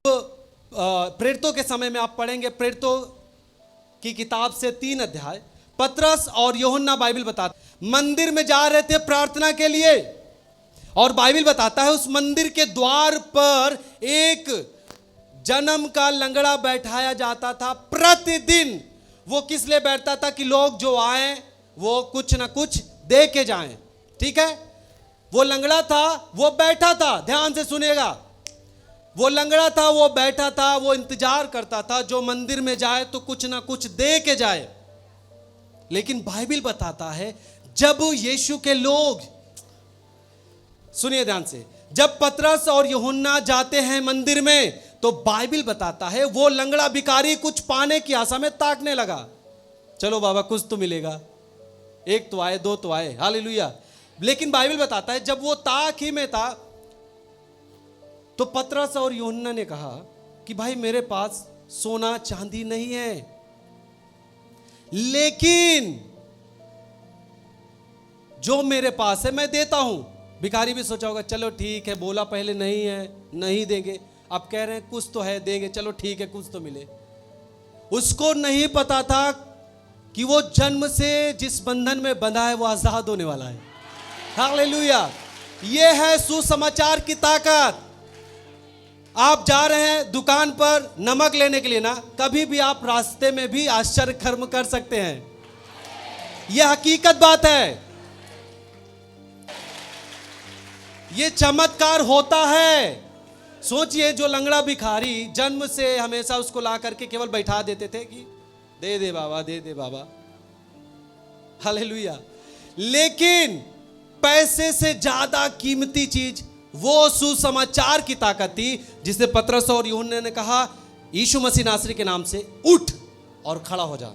प्रेरितों के समय में आप पढ़ेंगे, प्रेरितों की किताब से 3 अध्याय, पतरस और यूहन्ना बाइबल बताता मंदिर में जा रहे थे प्रार्थना के लिए, और बाइबल बताता है उस मंदिर के द्वार पर एक जन्म का लंगड़ा बैठाया जाता था। प्रतिदिन वो किस लिए बैठता था? कि लोग जो आए वो कुछ ना कुछ दे के जाएं। ठीक है, वो लंगड़ा था, वो बैठा था, ध्यान से सुनिएगा, वो लंगड़ा था, वो बैठा था, वो इंतजार करता था जो मंदिर में जाए तो कुछ ना कुछ दे के जाए। लेकिन बाइबल बताता है जब यीशु के लोग, सुनिए ध्यान से, जब पतरस और यूहन्ना जाते हैं मंदिर में तो बाइबल बताता है वो लंगड़ा भिखारी कुछ पाने की आशा में ताकने लगा। चलो बाबा कुछ तो मिलेगा, 1 तो आए, 2 तो आए, हालेलुया। लेकिन बाइबल बताता है जब वो ताक ही में था तो पतरस और यूहन्ना ने कहा कि भाई मेरे पास सोना चांदी नहीं है, लेकिन जो मेरे पास है मैं देता हूं। भिखारी भी सोचा होगा चलो ठीक है, बोला पहले नहीं है, नहीं देंगे, अब कह रहे हैं कुछ तो है, देंगे, चलो ठीक है कुछ तो मिले। उसको नहीं पता था कि वो जन्म से जिस बंधन में बंधा है वो आजाद होने वाला है। हालेलुया, ये है सुसमाचार की ताकत। आप जा रहे हैं दुकान पर नमक लेने के लिए ना, कभी भी आप रास्ते में भी आश्चर्य कर्म कर सकते हैं, यह हकीकत बात है, ये चमत्कार होता है। सोचिए जो लंगड़ा भिखारी जन्म से हमेशा उसको ला करके केवल बैठा देते थे कि दे दे बाबा, दे दे बाबा, हालेलुया। लेकिन पैसे से ज्यादा कीमती चीज वो सुसमाचार की ताकत थी, जिसे पतरस और यूहन्ना ने कहा यीशु मसीह नासरी के नाम से उठ और खड़ा हो जा।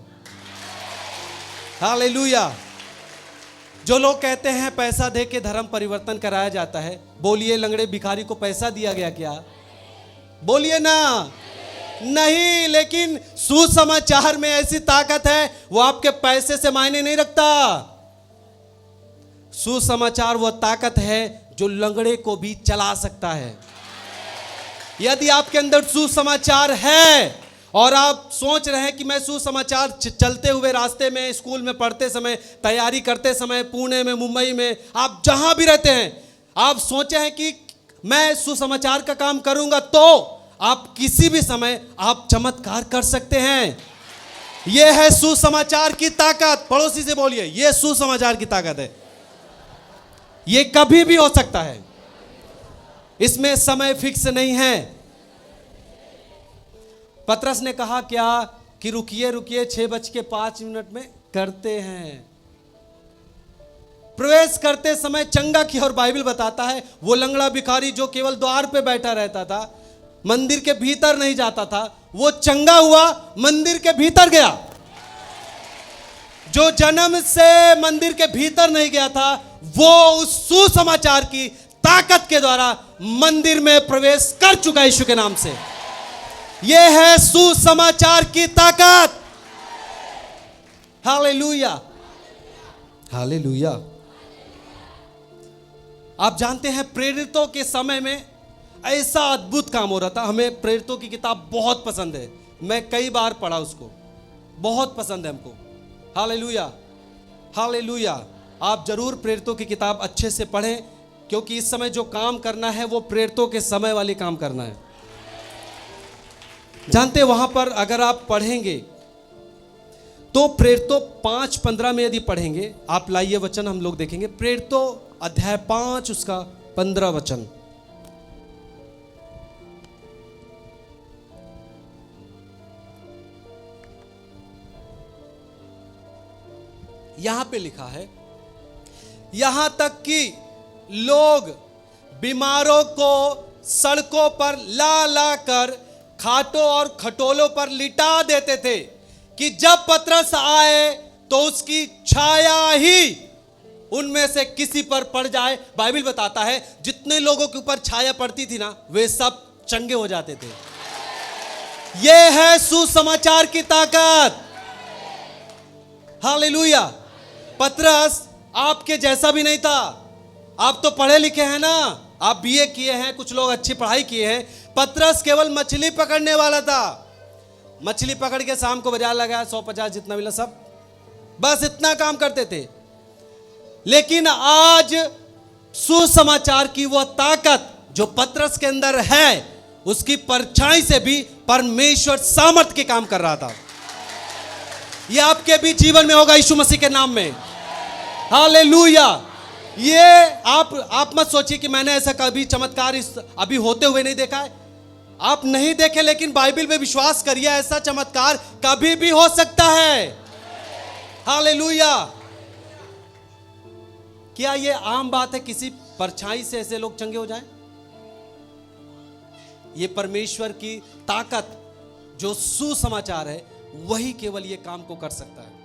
हालेलुया। जो लोग कहते हैं पैसा दे के धर्म परिवर्तन कराया जाता है, बोलिए लंगड़े भिखारी को पैसा दिया गया क्या? बोलिए ना, नहीं। लेकिन सुसमाचार में ऐसी ताकत है वो आपके पैसे से मायने नहीं रखता। सुसमाचार वो ताकत है जो लंगड़े को भी चला सकता है। यदि आपके अंदर सुसमाचार है और आप सोच रहे हैं कि मैं सुसमाचार चलते हुए रास्ते में, स्कूल में पढ़ते समय, तैयारी करते समय, पुणे में, मुंबई में, आप जहां भी रहते हैं, आप सोचे हैं कि मैं सुसमाचार का काम करूंगा, तो आप किसी भी समय आप चमत्कार कर सकते हैं। यह है सुसमाचार की ताकत। पड़ोसी से बोलिए यह सुसमाचार की ताकत है, ये कभी भी हो सकता है, इसमें समय फिक्स नहीं है। पतरस ने कहा क्या कि रुकिए रुकिए, 6:05 में करते हैं। प्रवेश करते समय चंगा किया, और बाइबल बताता है वो लंगड़ा भिखारी जो केवल द्वार पे बैठा रहता था, मंदिर के भीतर नहीं जाता था, वो चंगा हुआ, मंदिर के भीतर गया। जो जन्म से मंदिर के भीतर नहीं गया था वो उस सुसमाचार की ताकत के द्वारा मंदिर में प्रवेश कर चुका है यीशु के नाम से। यह है सुसमाचार की ताकत। Hallelujah, hallelujah. आप जानते हैं प्रेरितों के समय में ऐसा अद्भुत काम हो रहा था। हमें प्रेरितों की किताब बहुत पसंद है, मैं कई बार पढ़ा उसको, बहुत पसंद है हमको। Hallelujah, hallelujah. आप जरूर प्रेरितों की किताब अच्छे से पढ़ें, क्योंकि इस समय जो काम करना है वो प्रेरितों के समय वाली काम करना है। जानते वहां पर अगर आप पढ़ेंगे तो प्रेरितों 5:15 में यदि पढ़ेंगे, आप लाइए वचन हम लोग देखेंगे, प्रेरितों अध्याय 5 उसका 15 वचन। यहां पे लिखा है, यहां तक कि लोग बीमारों को सड़कों पर ला ला कर खाटों और खटोलों पर लिटा देते थे कि जब पतरस आए तो उसकी छाया ही उनमें से किसी पर पड़ जाए। बाइबल बताता है जितने लोगों के ऊपर छाया पड़ती थी ना, वे सब चंगे हो जाते थे। यह है सुसमाचार की ताकत। हालेलुया। पतरस आपके जैसा भी नहीं था। आप तो पढ़े लिखे हैं ना, आप बीए किए हैं, कुछ लोग अच्छी पढ़ाई किए हैं। पतरस केवल मछली पकड़ने वाला था। मछली पकड़ के शाम को बाजार लगाया, 150 जितना मिला सब, बस इतना काम करते थे। लेकिन आज सुसमाचार की वह ताकत जो पतरस के अंदर है, उसकी परछाई से भी परमेश्वर सामर्थ के काम कर रहा था। यह आपके भी जीवन में होगा यीशु मसीह के नाम में। हालेलुया। ये आप मत सोचिए कि मैंने ऐसा कभी चमत्कार इस अभी होते हुए नहीं देखा है। आप नहीं देखे, लेकिन बाइबल में विश्वास करिए, ऐसा चमत्कार कभी भी हो सकता है। हालेलुया। क्या ये आम बात है किसी परछाई से ऐसे लोग चंगे हो जाएं? ये परमेश्वर की ताकत जो सुसमाचार है, वही केवल ये काम को कर सकता है।